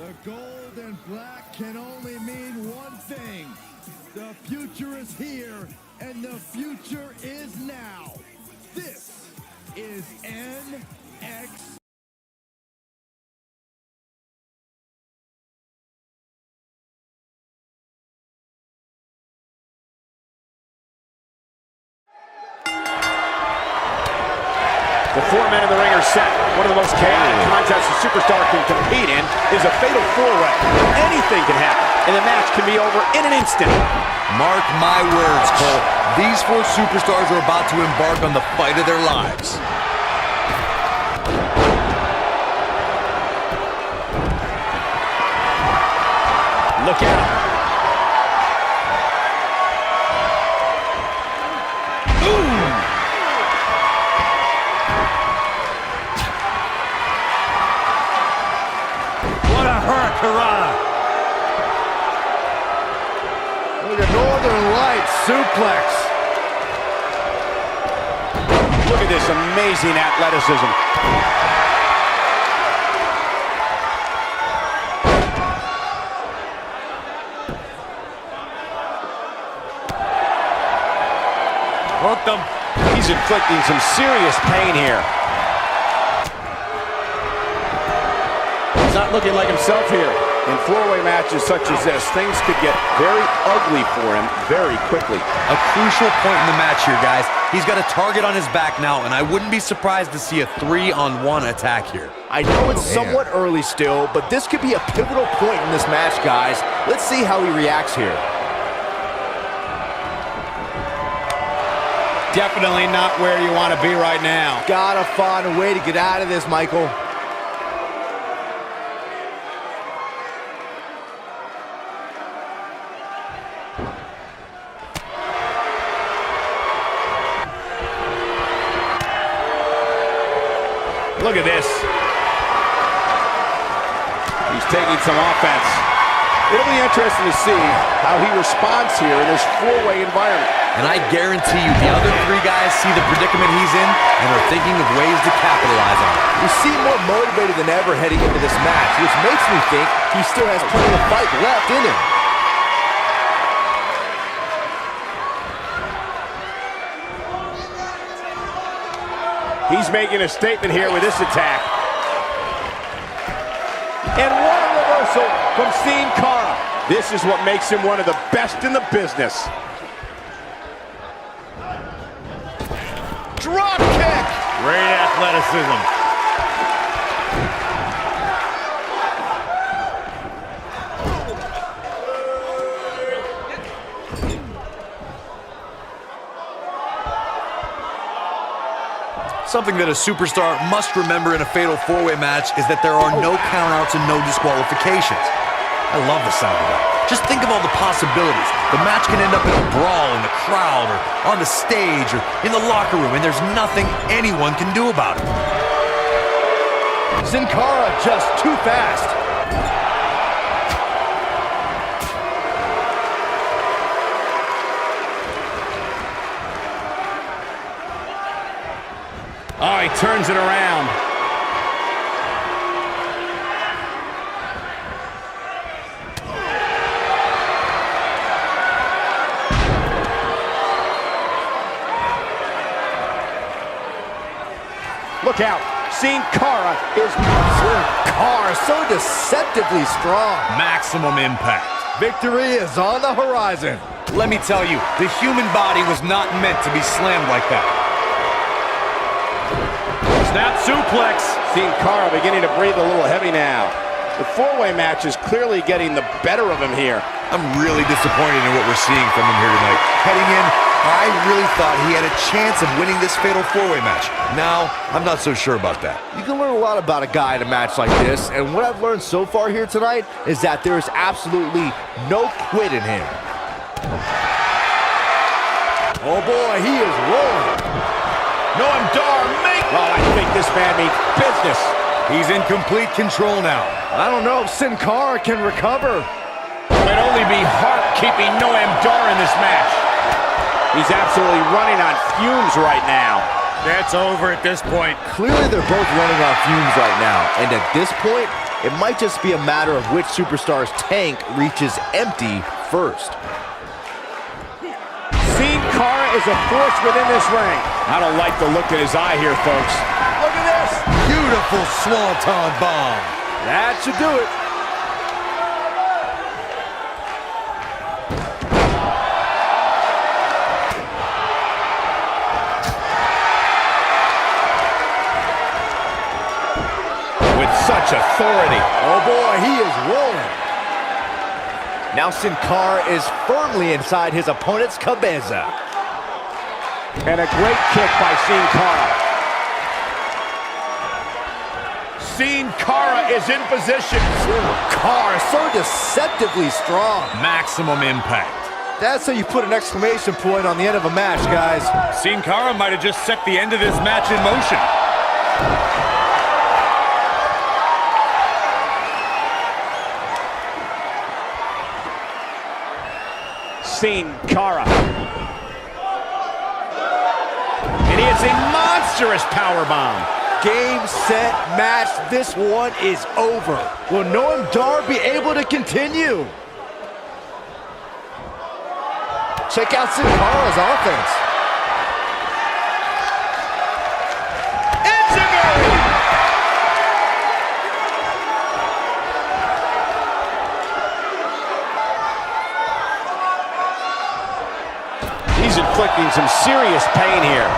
The gold and black can only mean one thing. The future is here, and the future is now. This is NXT. The 4 men in the ring are set. One of the most chaotic contests a superstar can compete in is a fatal 4-way. Anything can happen, and the match can be over in an instant. Mark my words, Cole. These 4 superstars are about to embark on the fight of their lives. Look out. Karana. Look at Northern Lights suplex. Look at this amazing athleticism. Hooked him. He's inflicting some serious pain here. He's not looking like himself here. In 4-way matches such as this, things could get very ugly for him very quickly. A crucial point in the match here, guys. He's got a target on his back now, and I wouldn't be surprised to see a 3-on-1 attack here. I know it's somewhat early still, but this could be a pivotal point in this match, guys. Let's see how he reacts here. Definitely not where you want to be right now. Gotta find a way to get out of this, Michael. Look at this. He's taking some offense. It'll be interesting to see how he responds here in this 4-way environment. And I guarantee you the other 3 guys see the predicament he's in and are thinking of ways to capitalize on it. You seem more motivated than ever heading into this match, which makes me think he still has plenty of fight left in him. He's making a statement here with this attack. And what a reversal from Sin Cara. This is what makes him one of the best in the business. Drop kick! Great athleticism. Something that a superstar must remember in a fatal 4-way match is that there are no countouts and no disqualifications. I love the sound of that. Just think of all the possibilities. The match can end up in a brawl in the crowd or on the stage or in the locker room, and there's nothing anyone can do about it. Sin Cara just too fast. Oh, he turns it around. Look out. Sin Cara is so deceptively strong. Maximum impact. Victory is on the horizon. Let me tell you, the human body was not meant to be slammed like that. Snap suplex. Sin Cara beginning to breathe a little heavy now. The 4-way match is clearly getting the better of him here. I'm really disappointed in what we're seeing from him here tonight. Heading in, I really thought he had a chance of winning this fatal 4-way match. Now, I'm not so sure about that. You can learn a lot about a guy in a match like this, and what I've learned so far here tonight is that there is absolutely no quit in him. Oh boy, he is rolling. Noam Dar, well, I think this man means business. He's in complete control now. I don't know if Sin Cara can recover. It would only be heart keeping Noam Dar in this match. He's absolutely running on fumes right now. That's over at this point. Clearly they're both running on fumes right now, and at this point, It might just be a matter of which superstar's tank reaches empty first. Sin Cara is a force within this ring. I don't like the look in his eye here, folks. Look at this. Beautiful swanton bomb. That should do it. With such authority. Oh boy, he is rolling. Now Sin Cara is firmly inside his opponent's cabeza. And a great kick by Sin Cara. Sin Cara is in position. Cara so deceptively strong. Maximum impact. That's how you put an exclamation point on the end of a match, guys. Sin Cara might have just set the end of this match in motion. Sin Cara. And he hits a monstrous powerbomb. Game, set, match. This one is over. Will Noam Dar be able to continue? Check out Sin Cara's offense. He's inflicting some serious pain here.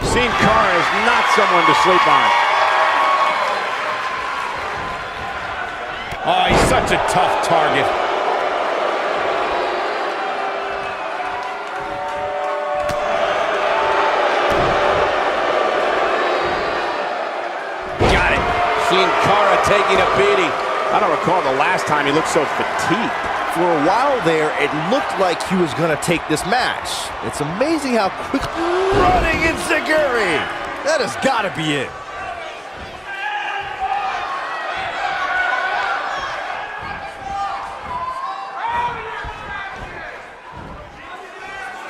Sin Cara is not someone to sleep on. Oh, he's such a tough target. Got it. Sin Cara taking a beating. I don't recall the last time he looked so fatigued. For a while there, it looked like he was going to take this match. It's amazing how quick... Running Enziguri! That has got to be it.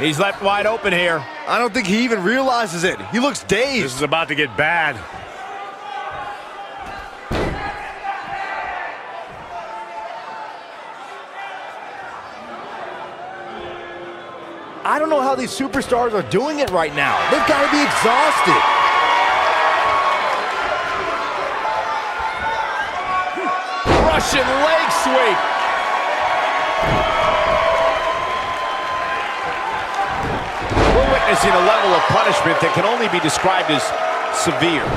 He's left wide open here. I don't think he even realizes it. He looks dazed. This is about to get bad. I don't know how these superstars are doing it right now. They've got to be exhausted. Russian leg sweep. We're witnessing a level of punishment that can only be described as severe.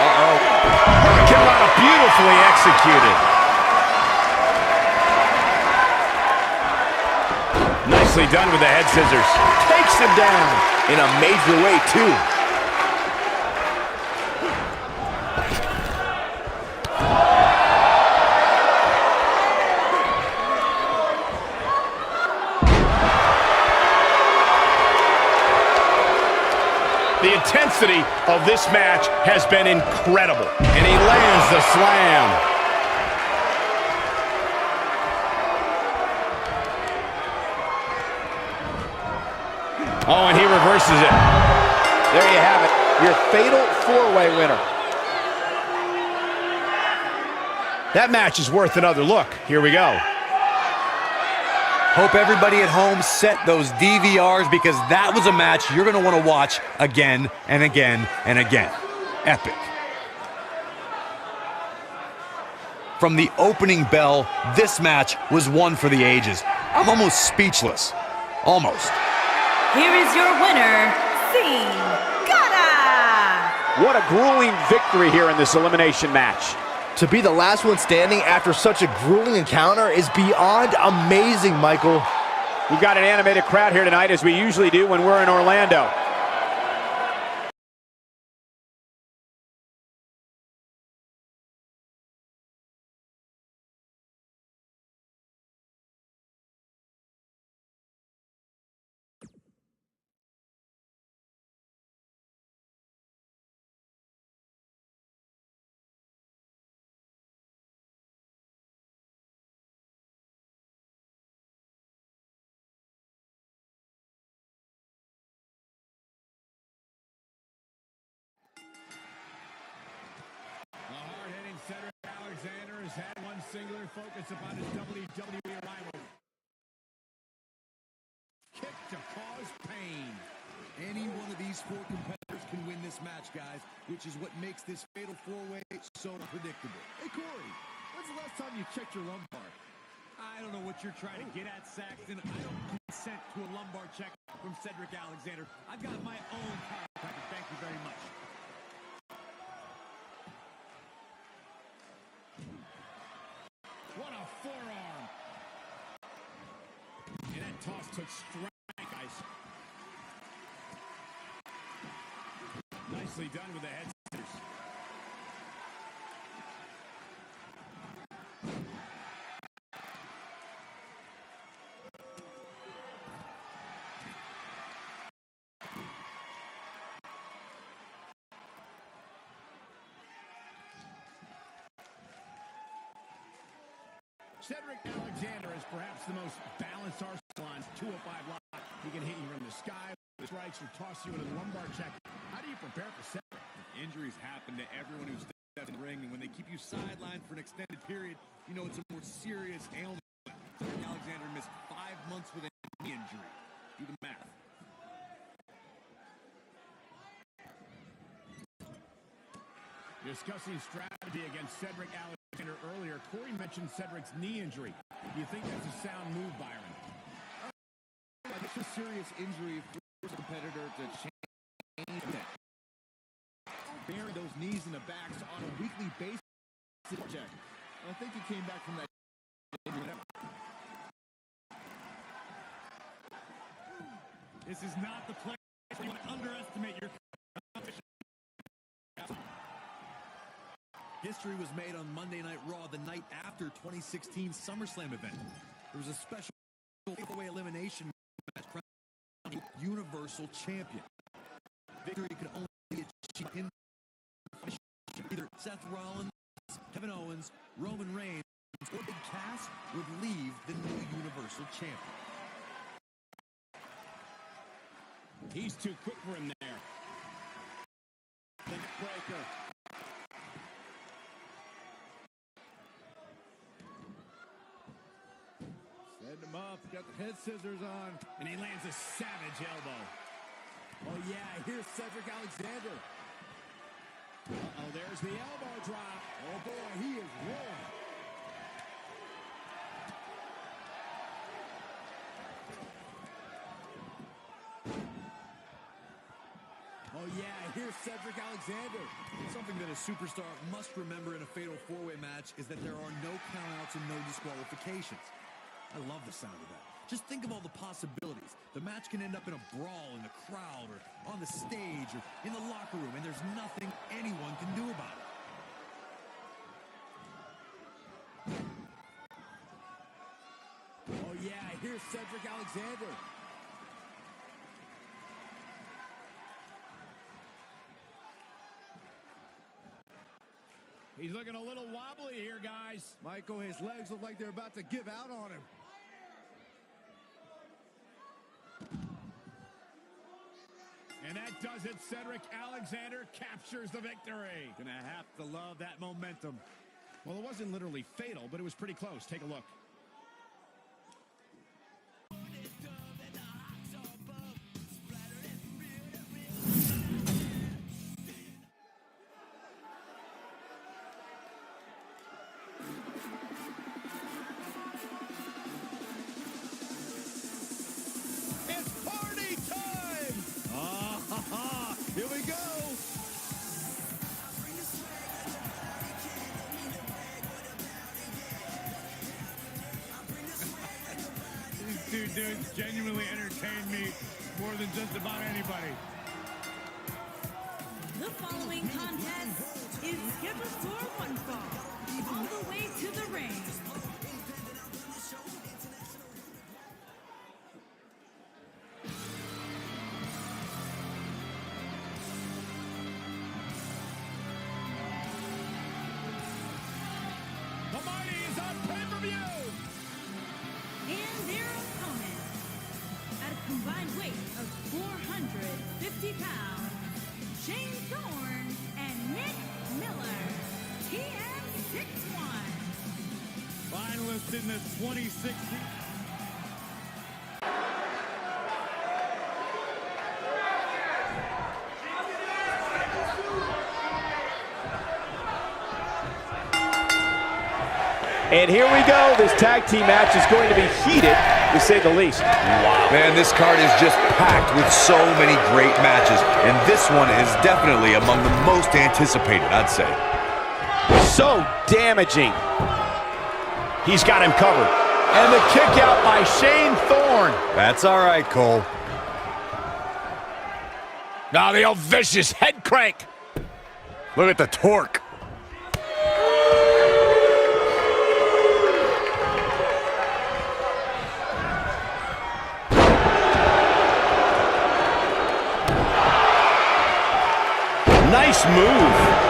Uh-oh. Hurricanrana beautifully executed. Nicely done with the head scissors. Takes him down. In a major way, too. The intensity of this match has been incredible. And he lands the slam. Oh, and he reverses it. There you have it, your fatal four-way winner. That match is worth another look. Here we go. Hope everybody at home set those DVRs because that was a match you're going to want to watch again and again and again. Epic. From the opening bell, this match was one for the ages. I'm almost speechless. Almost. Here is your winner, Sin Cara! What a grueling victory here in this elimination match. To be the last one standing after such a grueling encounter is beyond amazing, Michael. We've got an animated crowd here tonight, as we usually do when we're in Orlando. has had one singular focus upon his WWE rival. Kick to cause pain. Any one of these four competitors can win this match, guys, which is what makes this fatal four-way so unpredictable. Hey, Corey, when's the last time you checked your lumbar? I don't know what you're trying to get at, Saxton. I don't consent to a lumbar check from Cedric Alexander. I've got my own chiropractor. Thank you very much. What a forearm. And that toss took strength, guys. Nicely done with the head scissors. Cedric Alexander is perhaps the most balanced arsenal on 205 Live. He can hit you from the sky with strikes or toss you in a lumbar check. How do you prepare for Cedric? Injuries happen to everyone who steps in the ring, and when they keep you sidelined for an extended period, you know it's a more serious ailment. Cedric Alexander missed 5 months with a knee injury. Do the math. Discussing strategy against Cedric Alexander earlier, Corey mentioned Cedric's knee injury. Do you think that's a sound move, Byron? It's a serious injury for a competitor to change that. Bury those knees in the backs on a weekly basis. Check. I think he came back from that injury. This is not the place where you want to underestimate your competition. History was made on Monday Night Raw, the night after 2016 SummerSlam event. There was a special four-way elimination match crowned Universal Champion. Victory could only be achieved in either Seth Rollins, Kevin Owens, Roman Reigns, or Big Cass would leave the new Universal Champion. He's too quick for him there. The neck breaker. Set him up, got the head scissors on, and he lands a savage elbow. Oh yeah, here's Cedric Alexander. Uh-oh, there's the elbow drop. Oh boy, he is rolling. Oh yeah, here's Cedric Alexander. Something that a superstar must remember in a fatal four-way match is that there are no countouts and no disqualifications. I love the sound of that. Just think of all the possibilities. The match can end up in a brawl in the crowd or on the stage or in the locker room, and there's nothing anyone can do about it. Oh yeah, here's Cedric Alexander. He's looking a little wobbly here, guys. Michael, his legs look like they're about to give out on him. And that does it. Cedric Alexander captures the victory. Gonna have to love that momentum. Well, it wasn't literally fatal, but it was pretty close. Take a look. Here we go. These two dudes genuinely entertain me more than just about anybody. The following contest is scheduled for one fall, all the way to the ring. And their opponent, at a combined weight of 450 pounds, Shane Thorne and Nick Miller, TM61. Finalists in the 2016. And here we go. This tag team match is going to be heated, to say the least. Wow. Man, this card is just packed with so many great matches, and this one is definitely among the most anticipated, I'd say. So damaging. He's got him covered. And the kick out by Shane Thorne. That's all right, Cole. Now the old vicious head crank. Look at the torque. Nice move.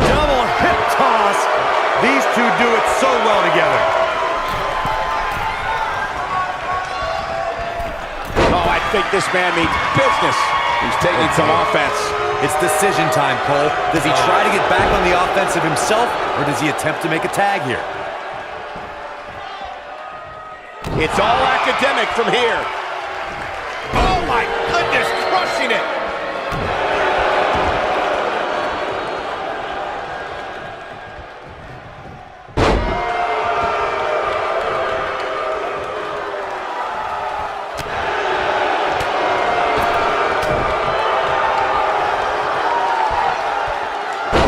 Double hip toss. These two do it so well together. Oh, I think this man means business. He's taking some offense. It's decision time, Cole. Does he try to get back on the offensive himself, or does he attempt to make a tag here? It's all academic from here. Oh my goodness, crushing it.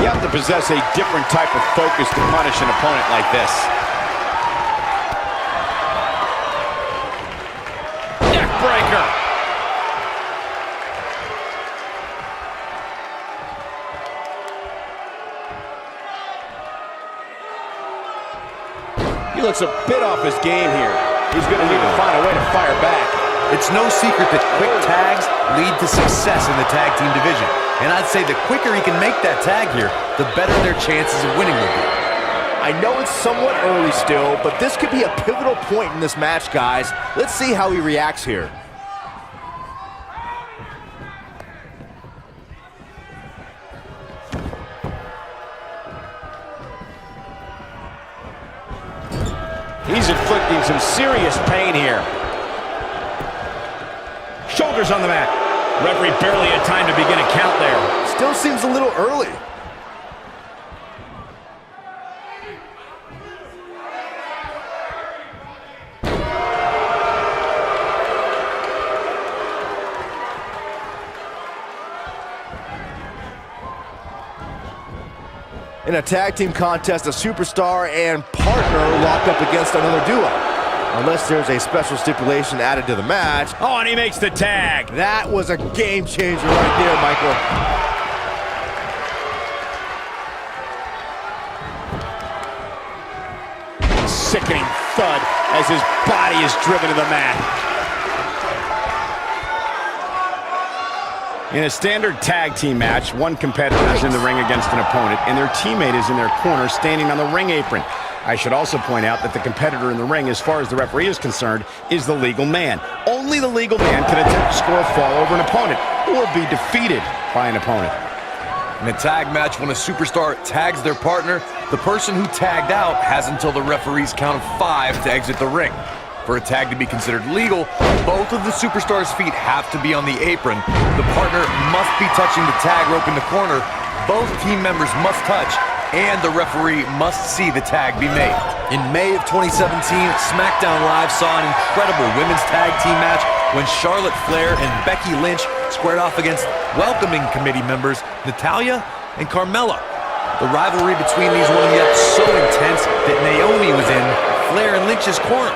You have to possess a different type of focus to punish an opponent like this. Neck breaker. He looks a bit off his game here. He's going to need to find a way to fire back. It's no secret that quick tags lead to success in the tag team division. And I'd say the quicker he can make that tag here, the better their chances of winning will be. I know it's somewhat early still, but this could be a pivotal point in this match, guys. Let's see how he reacts here. He's inflicting some serious pain here. Shoulders on the mat. Referee barely had time to begin a count there. Still seems a little early. In a tag team contest, a superstar and partner locked up against another duo. Unless there's a special stipulation added to the match. Oh, and he makes the tag. That was a game changer right there, Michael. Sickening thud as his body is driven to the mat. In a standard tag team match, one competitor is in the ring against an opponent, and their teammate is in their corner standing on the ring apron. I should also point out that the competitor in the ring, as far as the referee is concerned, is the legal man. Only the legal man can attempt to score a fall over an opponent or be defeated by an opponent. In a tag match, when a superstar tags their partner, the person who tagged out has until the referee's count of 5 to exit the ring. For a tag to be considered legal, both of the superstars' feet have to be on the apron. The partner must be touching the tag rope in the corner. Both team members must touch, and the referee must see the tag be made. In May of 2017, SmackDown Live saw an incredible women's tag team match when Charlotte Flair and Becky Lynch squared off against welcoming committee members Natalya and Carmella. The rivalry between these women got so intense that Naomi was in Flair and Lynch's corner,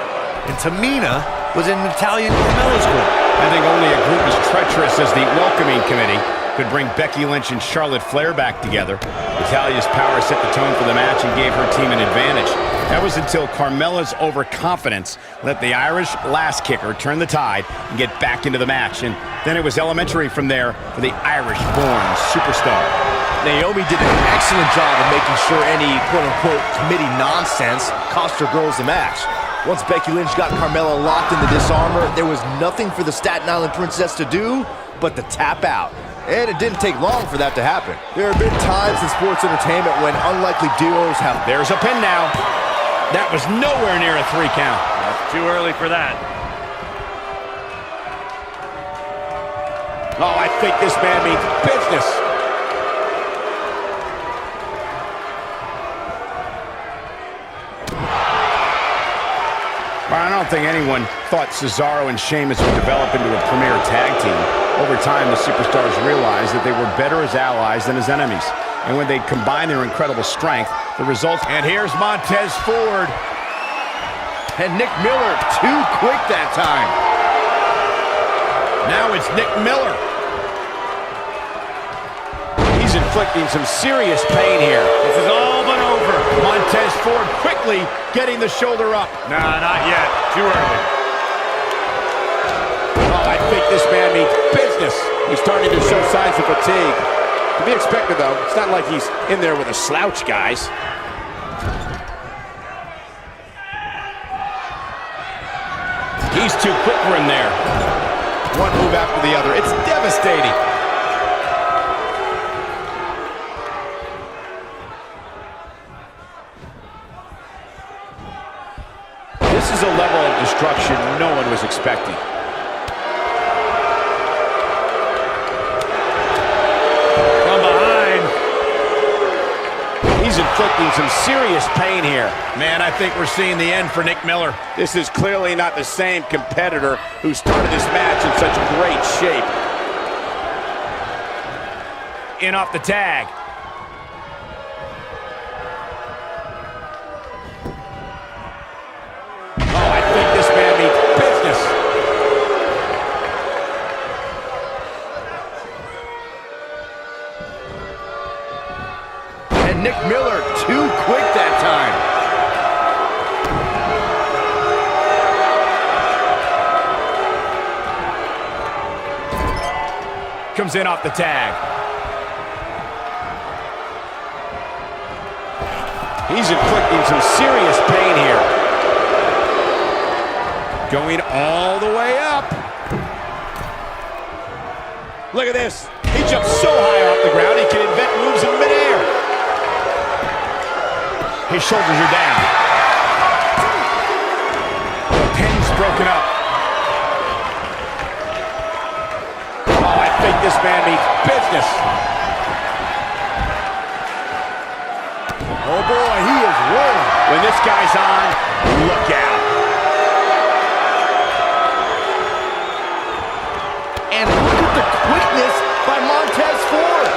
and Tamina was in Natalya and Carmella's corner. I think only a group as treacherous as the welcoming committee could bring Becky Lynch and Charlotte Flair back together. Natalya's power set the tone for the match and gave her team an advantage. That was until Carmella's overconfidence let the Irish lass kicker turn the tide and get back into the match. And then it was elementary from there for the Irish-born superstar. Naomi did an excellent job of making sure any quote-unquote committee nonsense cost her girls the match. Once Becky Lynch got Carmella locked in the disarmor, there was nothing for the Staten Island Princess to do but to tap out. And it didn't take long for that to happen. There have been times in sports entertainment when unlikely duos have... There's a pin now. That was nowhere near a 3 count. Too early for that. Oh, I think this man means business. Well, I don't think anyone thought Cesaro and Sheamus would develop into a premier tag team. Over time, the superstars realized that they were better as allies than as enemies. And when they combined their incredible strength, the results... And here's Montez Ford. And Nick Miller, too quick that time. Now it's Nick Miller. He's inflicting some serious pain here. This is all but over. Montez Ford quickly getting the shoulder up. Nah, not yet. Too early. Oh, I think this man means business. He's starting to show signs of fatigue. To be expected, though. It's not like he's in there with a slouch, guys. He's too quick for him there. One move after the other. It's devastating. This is a level of destruction no one was expecting. From behind. He's inflicting some serious pain here. Man, I think we're seeing the end for Nick Miller. This is clearly not the same competitor who started this match in such great shape. In off the tag. Oh, I think this man means business. And Nick Miller, too quick that time. Comes in off the tag. He's inflicting some serious pain here. Going all the way up. Look at this. He jumps so high off the ground, he can invent moves in midair. His shoulders are down. The pin's broken up. Oh, I think this man means business. Oh boy, he is rolling. When this guy's on, look out. And look at the quickness by Montez Ford.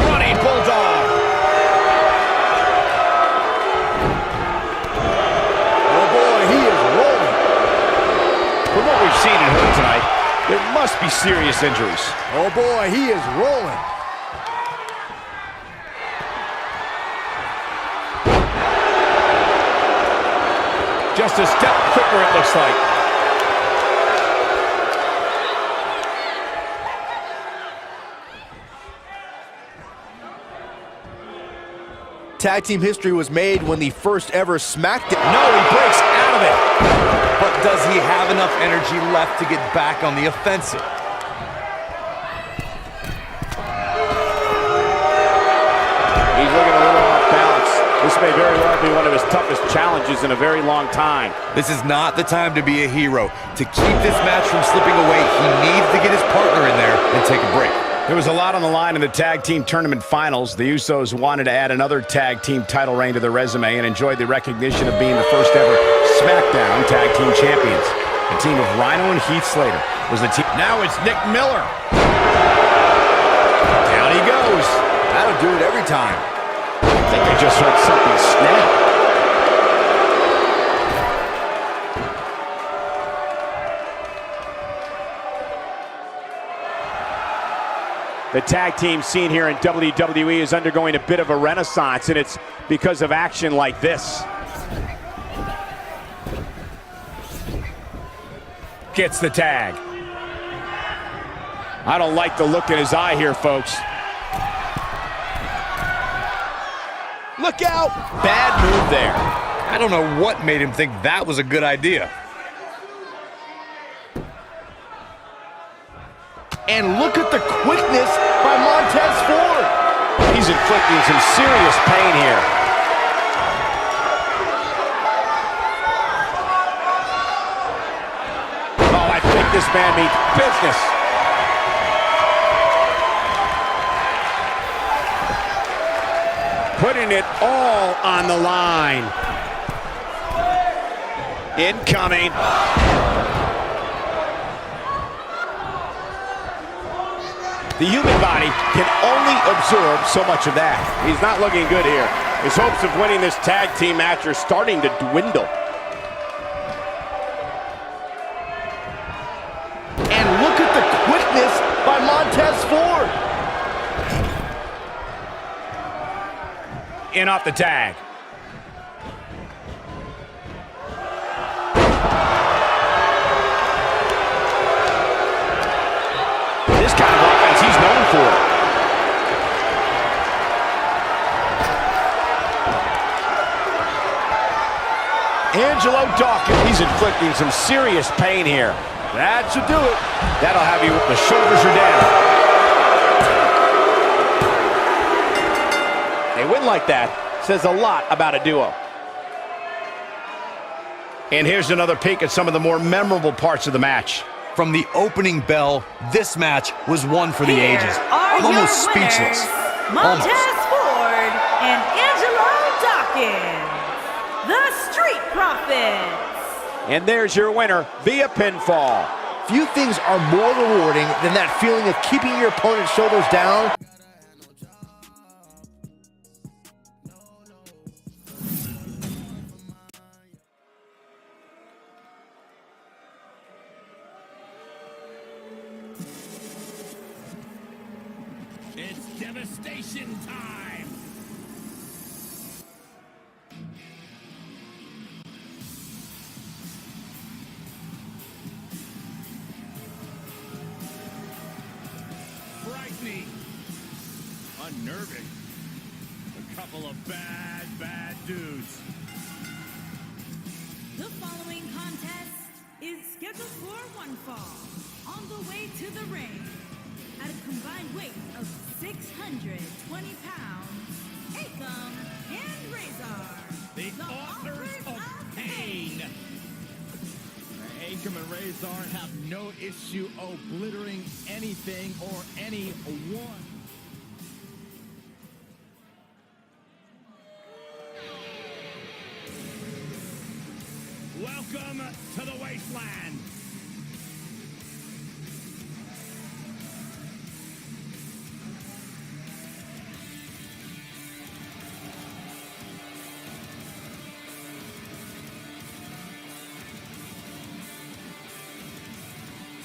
Running Bulldog. Oh boy, he is rolling. From what we've seen and heard tonight, there must be serious injuries. Oh boy, he is rolling. Just a step quicker, it looks like. Tag team history was made when the first ever SmackDown... No, he breaks out of it. But does he have enough energy left to get back on the offensive? He's looking a little off balance. This may very well be one of his toughest challenges in a very long time. This is not the time to be a hero. To keep this match from slipping away, he needs to get his partner in there and take a break. There was a lot on the line in the tag team tournament finals. The Usos wanted to add another tag team title reign to their resume and enjoyed the recognition of being the first ever SmackDown tag team champions. The team of Rhino and Heath Slater was the team. Now it's Nick Miller. Down he goes. That'll do it every time. I think I just heard something snap. The tag team scene here in WWE is undergoing a bit of a renaissance, and it's because of action like this. Gets the tag. I don't like the look in his eye here, folks. Look out! Bad move there. I don't know what made him think that was a good idea. And look at the quickness by Montez Ford. He's inflicting some serious pain here. Oh, I think this man means business. Putting it all on the line. Incoming. The human body can only absorb so much of that. He's not looking good here. His hopes of winning this tag team match are starting to dwindle. And look at the quickness by Montez Ford. In off the tag. This kind of offense he's known for. Angelo Dawkins. He's inflicting some serious pain here. That should do it. That'll have you, the shoulders are down. A win like that says a lot about a duo. And here's another peek at some of the more memorable parts of the match. From the opening bell, this match was one for the ages. I'm almost speechless. Montez Ford and Angelo Dawkins, the Street Profits. And there's your winner via pinfall. Few things are more rewarding than that feeling of keeping your opponent's shoulders down. It's devastation time! Frightening. Unnerving. A couple of bad dudes. The following contest is scheduled for one fall on the way to the ring. At a combined weight of 620 pounds, Akam and Razor, The authors of pain. Akam and Razor have no issue obliterating anything or anyone. Welcome to the wasteland.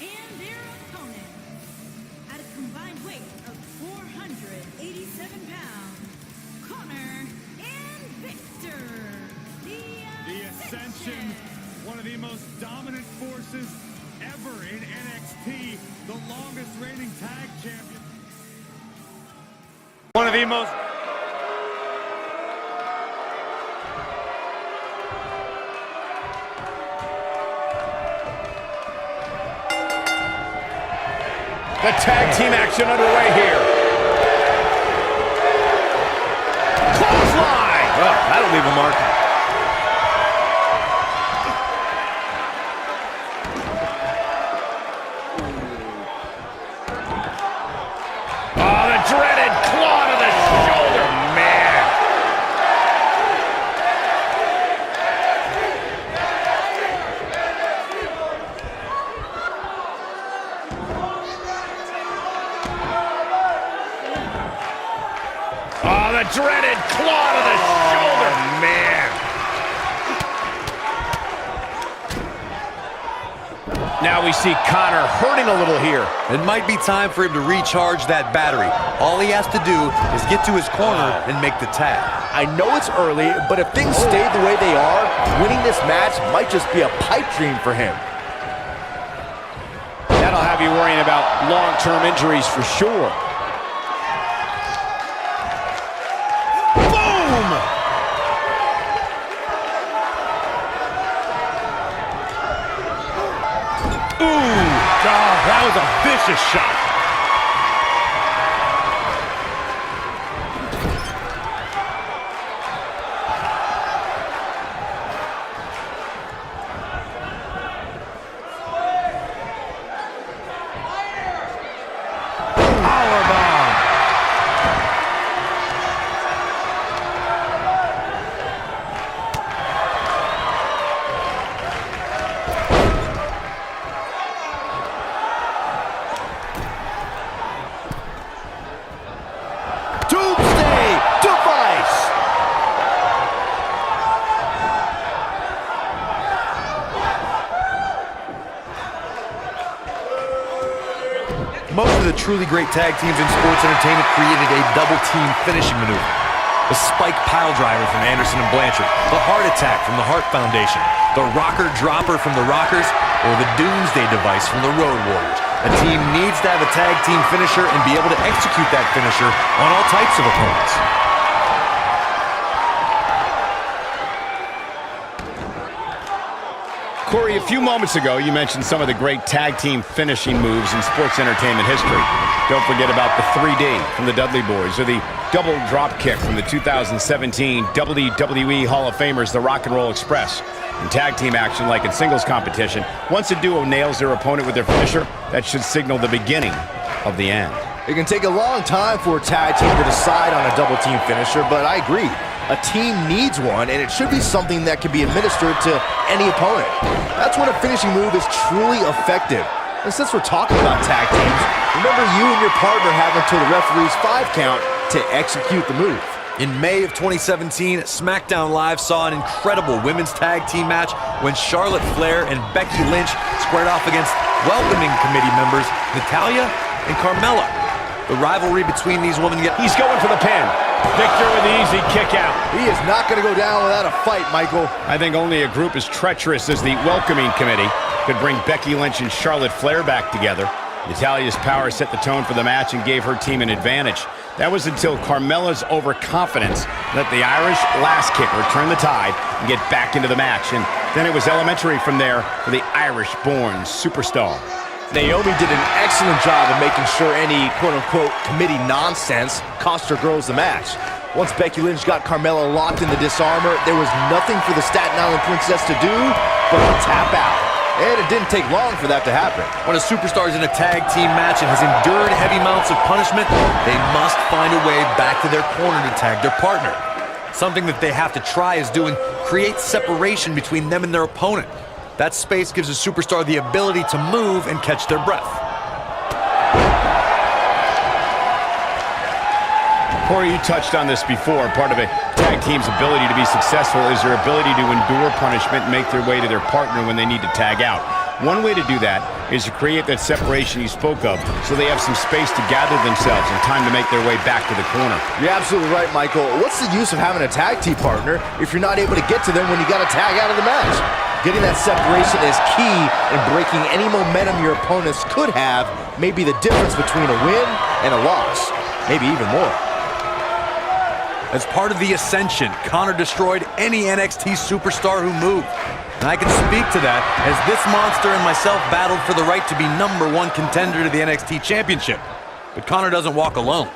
and their opponents, at a combined weight of 487 pounds, Connor and Victor, The Ascension, one of the most dominant forces ever in NXT, the longest reigning tag champion. One of the most... The tag team action underway here. Clothesline! Oh, that'll leave a mark. Oh, the dreaded claw to the shoulder, man. Oh, the dreaded claw to the shoulder, man. Now we see Connor hurting a little here. It might be time for him to recharge that battery. All he has to do is get to his corner and make the tag. I know it's early, but if things stay the way they are, winning this match might just be a pipe dream for him. to be worrying about long-term injuries for sure. Boom! Ooh, God, that was a vicious shot. Doomsday device! Most of the truly great tag teams in sports entertainment created a double-team finishing maneuver. The spike pile driver from Anderson and Blanchard, the heart attack from the Hart Foundation, the rocker dropper from the Rockers, or the Doomsday device from the Road Warriors. A team needs to have a tag team finisher and be able to execute that finisher on all types of opponents. Corey, a few moments ago, you mentioned some of the great tag team finishing moves in sports entertainment history. Don't forget about the 3D from the Dudley Boys, or the double drop kick from the 2017 WWE Hall of Famers, the Rock and Roll Express. In tag team action, like in singles competition, once a duo nails their opponent with their finisher, that should signal the beginning of the end. It can take a long time for a tag team to decide on a double team finisher, but I agree. A team needs one, and it should be something that can be administered to any opponent. That's when a finishing move is truly effective. And since we're talking about tag teams, remember you and your partner have until the referee's 5 count to execute the move. In May of 2017, SmackDown Live saw an incredible women's tag team match when Charlotte Flair and Becky Lynch squared off against welcoming committee members Natalya and Carmella. The rivalry between these women He's going for the pin. Victor with the easy kick out. He is not going to go down without a fight, Michael. I think only a group as treacherous as the welcoming committee could bring Becky Lynch and Charlotte Flair back together. Natalya's power set the tone for the match and gave her team an advantage. That was until Carmella's overconfidence let the Irish last kicker turn the tide and get back into the match. And then it was elementary from there for the Irish-born superstar. Naomi did an excellent job of making sure any quote-unquote committee nonsense cost her girls the match. Once Becky Lynch got Carmella locked in the disarmor, there was nothing for the Staten Island Princess to do but to tap out. And it didn't take long for that to happen. When a superstar is in a tag team match and has endured heavy amounts of punishment, they must find a way back to their corner to tag their partner. Something that they have to try is do and create separation between them and their opponent. That space gives a superstar the ability to move and catch their breath. Corey, you touched on this before. Part of a tag team's ability to be successful is their ability to endure punishment and make their way to their partner when they need to tag out. One way to do that is to create that separation you spoke of so they have some space to gather themselves and time to make their way back to the corner. You're absolutely right, Michael. What's the use of having a tag team partner if you're not able to get to them when you got to tag out of the match? Getting that separation is key in breaking any momentum your opponents could have, may be the difference between a win and a loss, maybe even more. As part of the Ascension, Connor destroyed any NXT superstar who moved. And I can speak to that as this monster and myself battled for the right to be #1 contender to the NXT Championship. But Connor doesn't walk alone.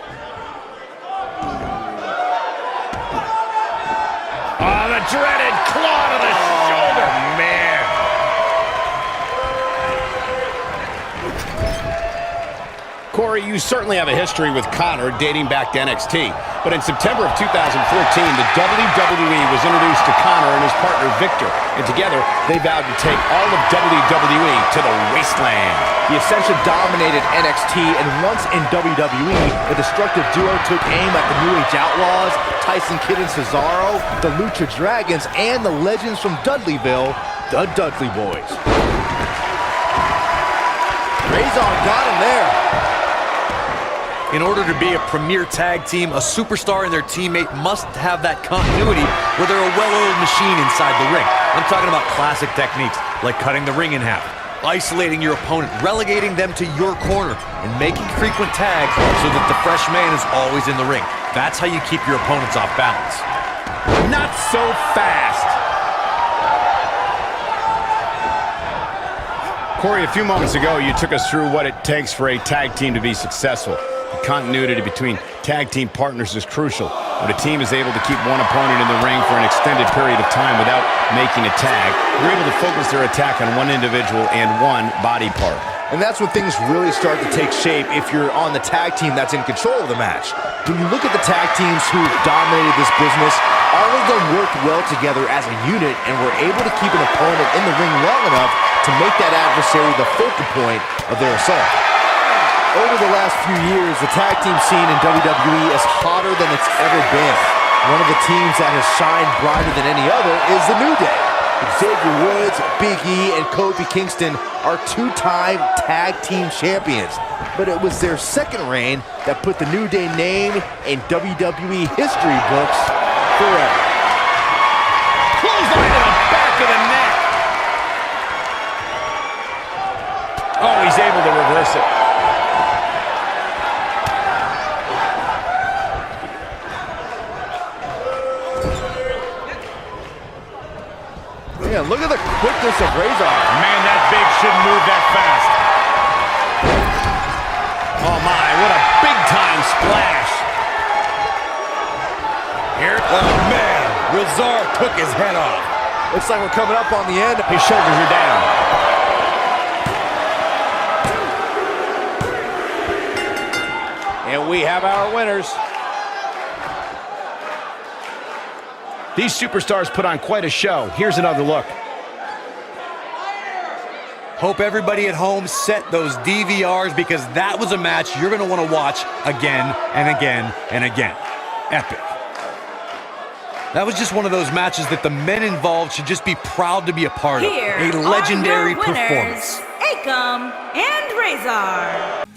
Oh, the dreaded claw to the shoulder, man. Corey, you certainly have a history with Connor dating back to NXT. But in September of 2014, the WWE was introduced to Connor and his partner Victor. And together, they vowed to take all of WWE to the wasteland. The Ascension dominated NXT, and once in WWE, the destructive duo took aim at the New Age Outlaws, Tyson Kidd and Cesaro, the Lucha Dragons, and the legends from Dudleyville, the Dudley Boys. Razor got him there. In order to be a premier tag team, a superstar and their teammate must have that continuity where they're a well-oiled machine inside the ring. I'm talking about classic techniques like cutting the ring in half, isolating your opponent, relegating them to your corner, and making frequent tags so that the fresh man is always in the ring. That's how you keep your opponents off balance. Not so fast. Corey, a few moments ago, you took us through what it takes for a tag team to be successful. The continuity between tag team partners is crucial. When a team is able to keep one opponent in the ring for an extended period of time without making a tag, they're able to focus their attack on one individual and one body part. And that's when things really start to take shape if you're on the tag team that's in control of the match. When you look at the tag teams who dominated this business, all of them worked well together as a unit and were able to keep an opponent in the ring long enough to make that adversary the focal point of their assault. Over the last few years, the tag team scene in WWE is hotter than it's ever been. One of the teams that has shined brighter than any other is the New Day. Xavier Woods, Big E, and Kofi Kingston are two-time tag team champions. But it was their second reign that put the New Day name in WWE history books forever. Clothesline to the back of the neck. Oh, he's able to reverse it. Yeah, look at the quickness of Razor. Man, that big shouldn't move that fast. Oh my, what a big-time splash. Here, oh man, Razor took his head off. Looks like we're coming up on the end. His shoulders are down. And we have our winners. These superstars put on quite a show. Here's another look. Hope everybody at home set those DVRs because that was a match you're going to want to watch again and again and again. Epic. That was just one of those matches that the men involved should just be proud to be a part of. A legendary performance. Akam and Razor.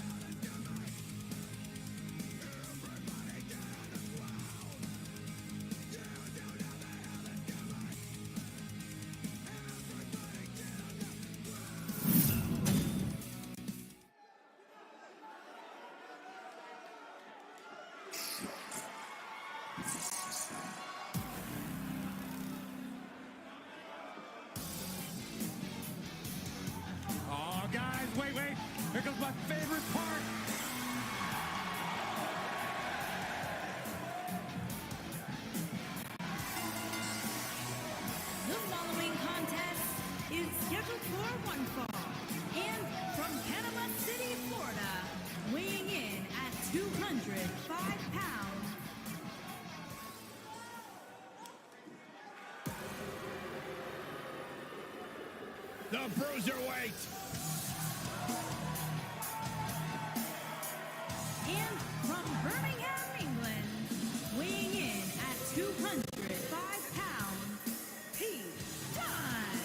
Wait. Here comes my favorite part. The following contest is scheduled for one fall. And from Panama City, Florida, weighing in at 205 pounds, The Bruiserweight. and from Birmingham, England, weighing in at 205 pounds, Pete Dunne.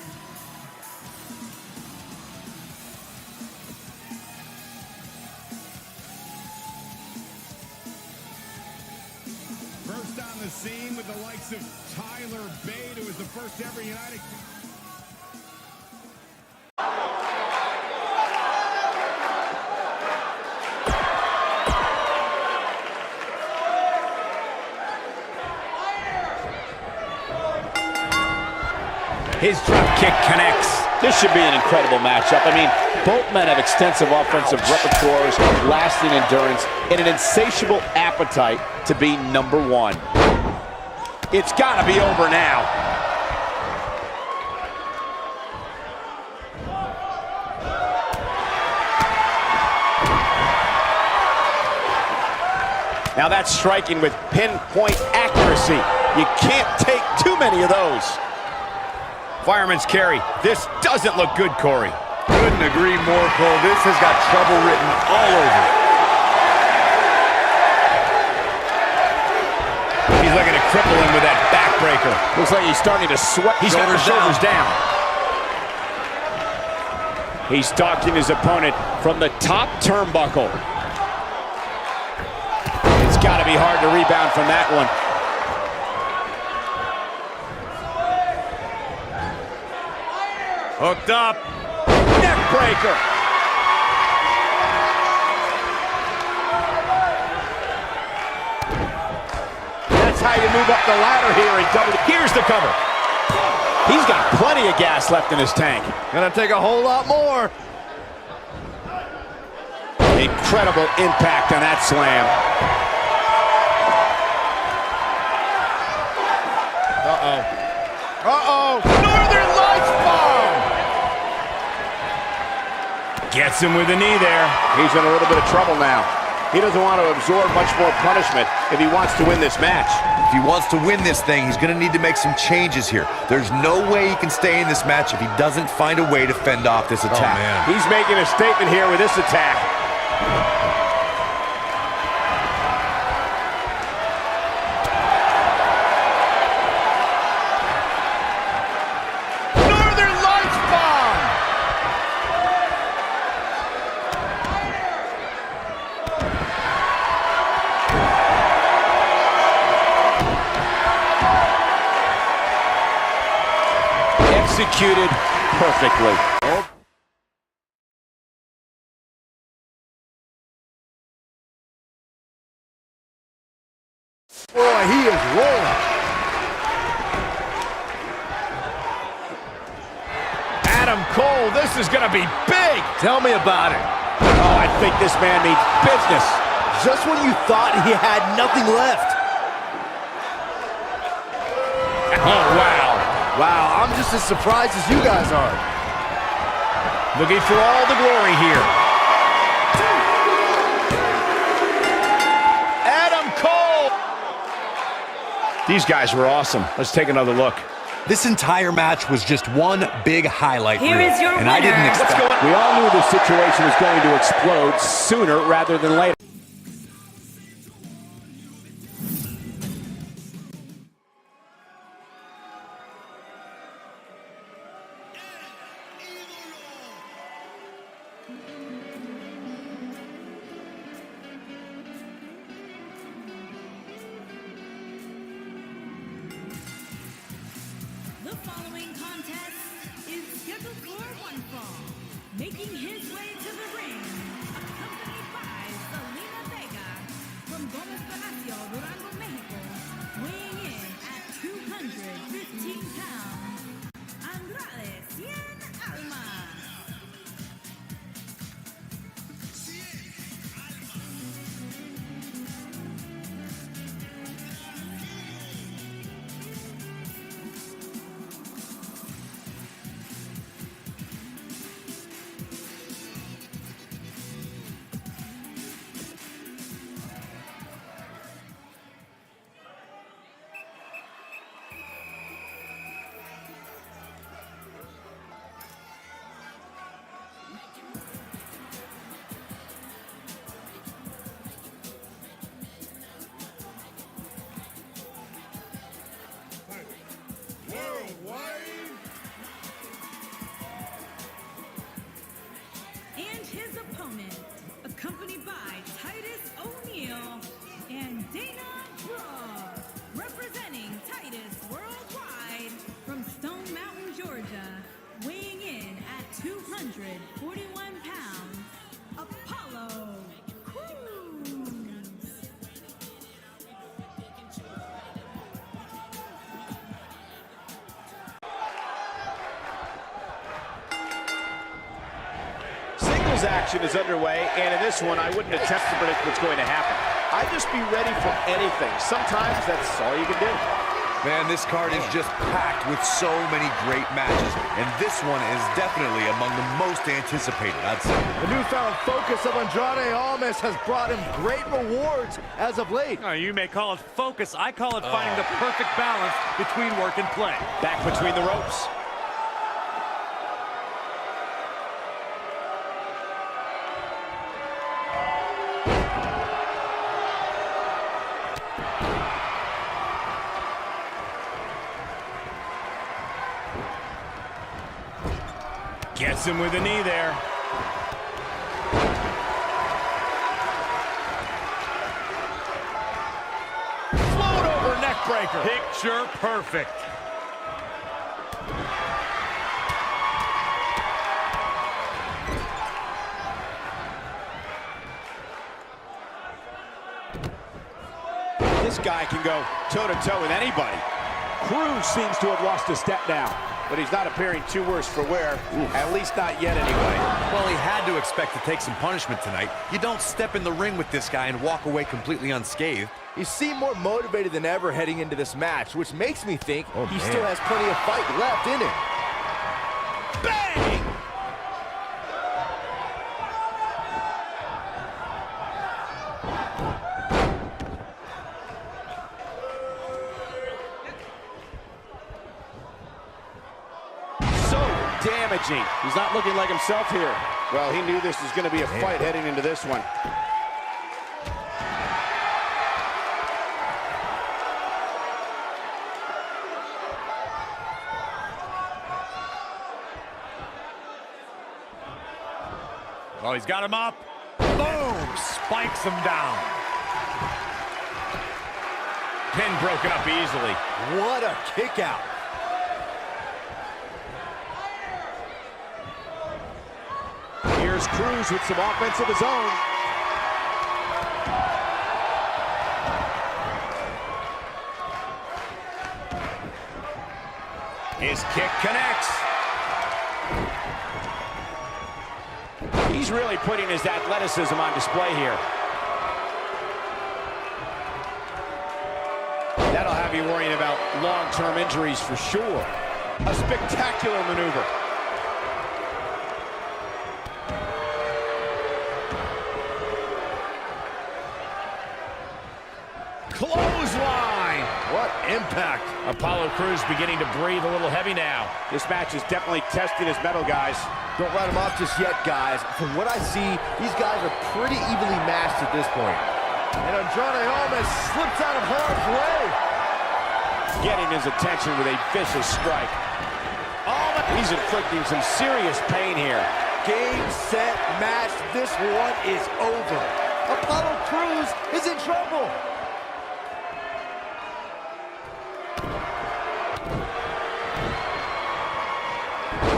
First on the scene with the likes of Tyler Bate, who was the first ever United. His drop kick connects. This should be an incredible matchup. I mean, both men have extensive offensive repertoires, lasting endurance, and an insatiable appetite to be number one. It's got to be over now. Now that's striking with pinpoint accuracy. You can't take too many of those. Fireman's carry. This doesn't look good, Corey. Couldn't agree more, Cole. This has got trouble written all over it. He's looking to cripple him with that backbreaker. Looks like he's starting to sweat. He's got the shoulders down. He's stalking his opponent from the top turnbuckle. It's got to be hard to rebound from that one. Hooked up. Neck neckbreaker. That's how you move up the ladder here in double. Here's the cover. He's got plenty of gas left in his tank. Gonna take a whole lot more. Incredible impact on that slam. Uh-oh. Uh-oh. Northern Lights bomb! Gets him with the knee there. He's in a little bit of trouble now. He doesn't want to absorb much more punishment if he wants to win this match. If he wants to win this thing, he's going to need to make some changes here. There's no way he can stay in this match if he doesn't find a way to fend off this attack. Oh, man. He's making a statement here with this attack. Northern Lights bomb! Executed perfectly. Oh. Boy, he is rolling. Adam Cole, this is going to be big. Tell me about it. Oh, I think this man means business. Just when you thought he had nothing left. Oh, wow. Wow, I'm just as surprised as you guys are. Looking for all the glory here. Adam Cole! These guys were awesome. Let's take another look. This entire match was just one big highlight Here reel, is your and I didn't winner. expect. We all knew the situation was going to explode sooner rather than later. The following contest is scheduled for one fall. Making his way to the ring, accompanied by Zelina Vega from Gomez Palacio, Durango, Mexico, weighing in at 215 pounds, Andrade Cien Almas. And his opponent, accompanied by Titus O'Neil and Dana Brawl, representing Titus Worldwide from Stone Mountain, Georgia, weighing in at 241 pounds, Apollo Crews. Singles action is underway, and in this one, I wouldn't attempt to predict what's going to happen. I'd just be ready for anything. Sometimes that's all you can do. Man, this card is just packed with so many great matches, and this one is definitely among the most anticipated, I'd say. The newfound focus of Andrade Almas has brought him great rewards as of late. Oh, you may call it focus. I call it finding the perfect balance between work and play. Back between the ropes. Gets him with a knee there. Float over neckbreaker. Picture perfect. This guy can go toe-to-toe with anybody. Cruz seems to have lost a step now. But he's not appearing too worse for wear, at least not yet anyway. Well, he had to expect to take some punishment tonight. You don't step in the ring with this guy and walk away completely unscathed. He seemed more motivated than ever heading into this match, which makes me think he still has plenty of fight left in him. Bang! Damaging. He's not looking like himself here. Well, he knew this was going to be a fight heading into this one. Oh, he's got him up. Boom! Spikes him down. Pin broken up easily. What a kick out. Here's Cruz with some offense of his own. His kick connects. He's really putting his athleticism on display here. That'll have you worrying about long-term injuries for sure. A spectacular maneuver. Clothesline! What impact. Apollo Crews beginning to breathe a little heavy now. This match is definitely testing his mettle, guys. Don't write him off just yet, guys. From what I see, these guys are pretty evenly matched at this point. And Andrade Almas slips out of harm's way. Getting his attention with a vicious strike. Oh, he's inflicting some serious pain here. Game, set, match. This one is over. Apollo Crews is in trouble.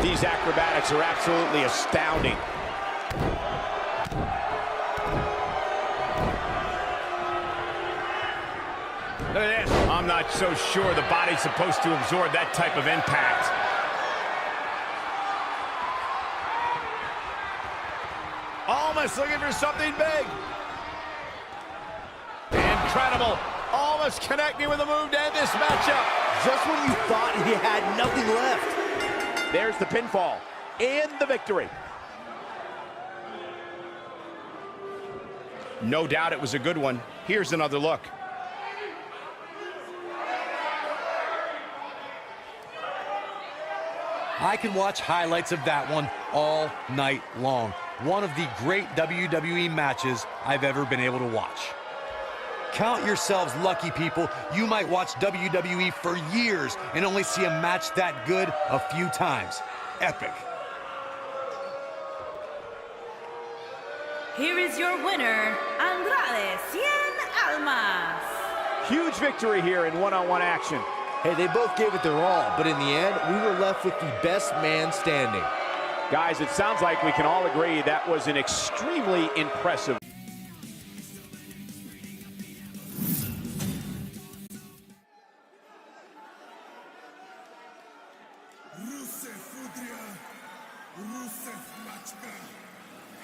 These acrobatics are absolutely astounding. Look at this. I'm not so sure the body's supposed to absorb that type of impact. Almost looking for something big. Incredible. Almost connecting with a move to end this matchup. Just when you thought he had nothing left. There's the pinfall and the victory. No doubt it was a good one. Here's another look. I can watch highlights of that one all night long. One of the great WWE matches I've ever been able to watch. Count yourselves lucky, people. You might watch WWE for years and only see a match that good a few times. Epic. Here is your winner, Andrade Cien Almas. Huge victory here in one-on-one action. Hey, they both gave it their all, but in the end, we were left with the best man standing. Guys, it sounds like we can all agree that was an extremely impressive.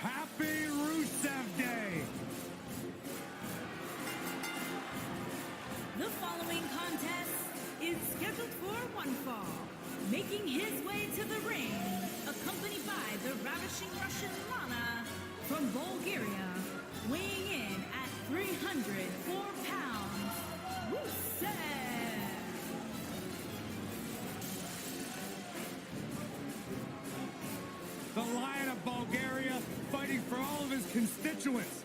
Happy Rusev Day! The following contest is scheduled for one fall. Making his way to the ring, accompanied by the ravishing Russian Lana from Bulgaria, weighing in at 304 pounds, Rusev. The Lion of Bulgaria fighting for all of his constituents.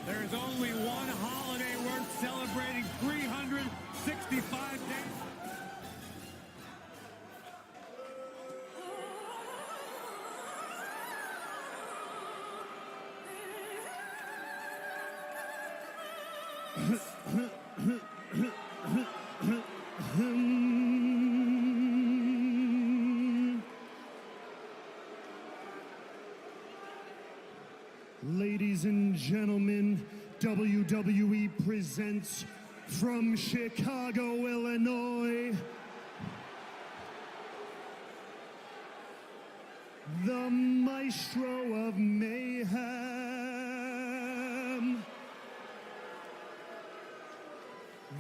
There's only one holiday worth celebrating 365 days. Ladies and gentlemen, WWE presents from Chicago, Illinois, the Maestro of Mayhem,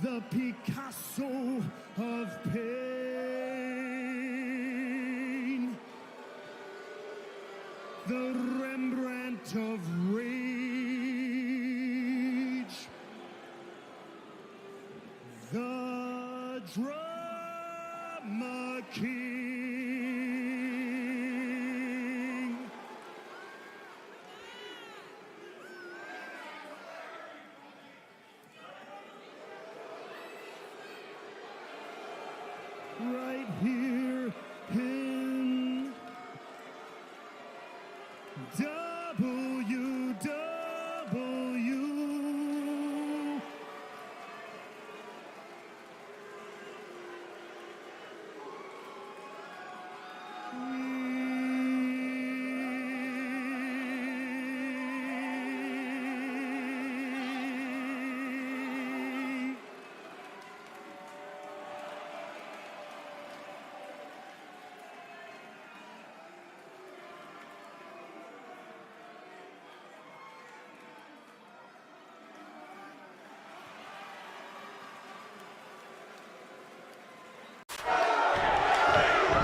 the Picasso of Pain, the Rembrandt of Rage, the Drama King, right here in WW.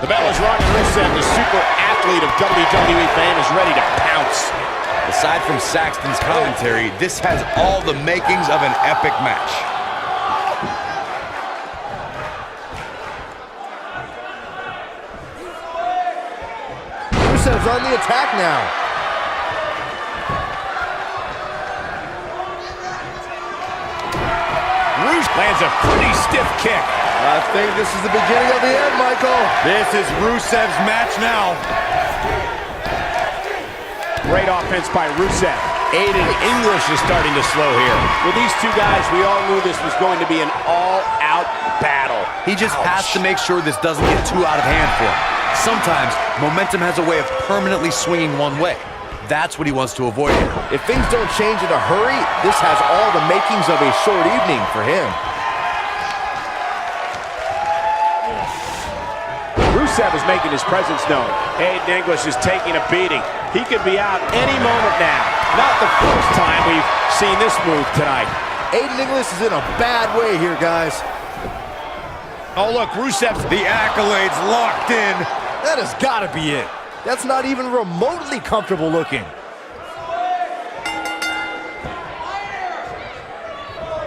The bell is rung and Rusev, the super athlete of WWE fame, is ready to pounce. Aside from Saxton's commentary, this has all the makings of an epic match. Rusev's on the attack now. Rusev lands a pretty stiff kick. I think this is the beginning of the end, Michael. This is Rusev's match now. Great offense by Rusev. Aiden English is starting to slow here. With these two guys, we all knew this was going to be an all-out battle. He just has to make sure this doesn't get too out of hand for him. Sometimes, momentum has a way of permanently swinging one way. That's what he wants to avoid here. If things don't change in a hurry, this has all the makings of a short evening for him. Rusev is making his presence known. Aiden English is taking a beating. He could be out any moment now. Not the first time we've seen this move tonight. Aiden English is in a bad way here, guys. Oh, look, Rusev's... The accolades locked in. That has got to be it. That's not even remotely comfortable looking.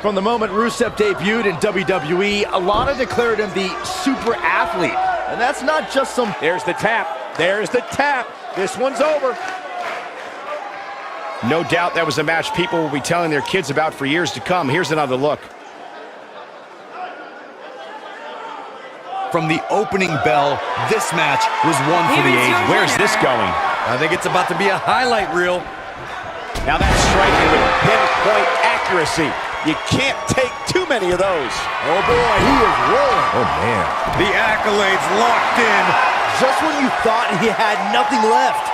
From the moment Rusev debuted in WWE, Alana declared him the super athlete. And that's not just some... There's the tap. There's the tap. This one's over. No doubt that was a match people will be telling their kids about for years to come. Here's another look. From the opening bell, this match was one for the ages. Where's this going? I think it's about to be a highlight reel. Now that's striking with pinpoint accuracy. You can't take too many of those. Oh boy, he is rolling. Oh man. The accolades locked in. Just when you thought he had nothing left.